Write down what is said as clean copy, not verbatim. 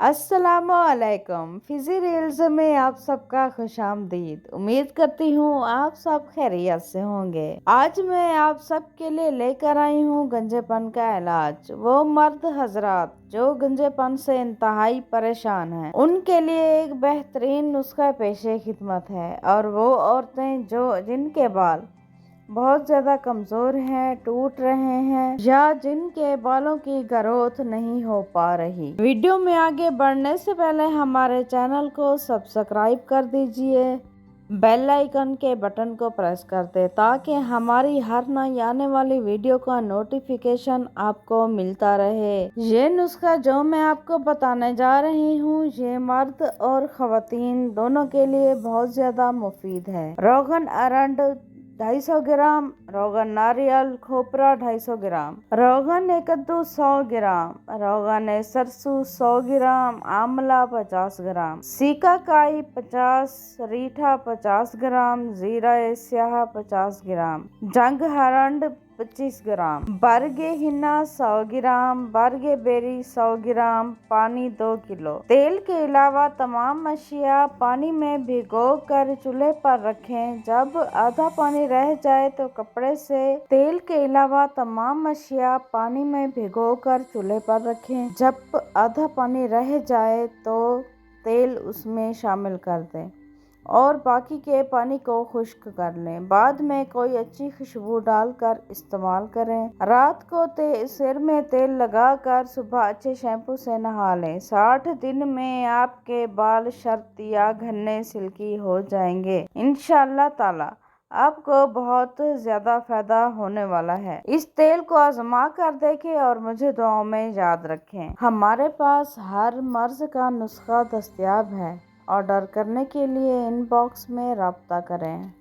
अस्सलामुअलैकुम। Fiji reels में आप सबका खुशामदीद। उम्मीद करती हूँ आप सब खैरियत से होंगे। आज मैं आप सबके लिए लेकर आई हूँ गंजेपन का इलाज। वो मर्द हजरात जो गंजेपन से इंतहाई परेशान हैं, उनके लिए एक बेहतरीन नुस्खा पेशे खिदमत है। और वो औरतें जिनके बाल बहुत ज्यादा कमजोर हैं, टूट रहे हैं, या जिनके बालों की ग्रोथ नहीं हो पा रही। वीडियो में आगे बढ़ने से पहले हमारे चैनल को सब्सक्राइब कर दीजिए, बेल आइकन के बटन को प्रेस कर दे ताकि हमारी हर नई आने वाली वीडियो का नोटिफिकेशन आपको मिलता रहे। ये नुस्खा जो मैं आपको बताने जा रही हूँ, ये मर्द और खवातीन दोनों के लिए बहुत ज्यादा मुफीद है। रोगन अरंड 250 ग्राम, रोगन नारियल खोपरा 250 ग्राम, रोगन कद्दू 100 ग्राम, रोगन सरसों 100 ग्राम, आंवला 50 ग्राम, सीकाकाई 50, रीठा 50 ग्राम, जीरा स्याह 50 ग्राम, जंग हरंड 25 ग्राम, बरगे हिन्ना 100 ग्राम, बरगे बेरी 100 ग्राम, पानी 2 किलो। तेल के अलावा तमाम अशिया पानी में भिगो कर चूल्हे पर रखें। जब आधा पानी रह जाए तो कपड़े से तेल के अलावा तमाम अशिया पानी में भिगो कर चूल्हे पर रखें। जब आधा पानी रह जाए तो तेल उसमें शामिल कर दें और बाकी के पानी को खुश्क कर लें। बाद में कोई अच्छी खुशबू डालकर इस्तेमाल करें। रात को सिर में तेल लगाकर सुबह अच्छे शैम्पू से नहा लें। 60 दिन में आपके बाल शर्तिया घने सिल्की हो जाएंगे। इंशाअल्लाह ताला आपको बहुत ज्यादा फायदा होने वाला है। इस तेल को आजमा कर देखें और मुझे दुआओं में याद रखें। हमारे पास हर मर्ज का नुस्खा दस्तयाब है। ऑर्डर करने के लिए इनबॉक्स में राब्ता करें।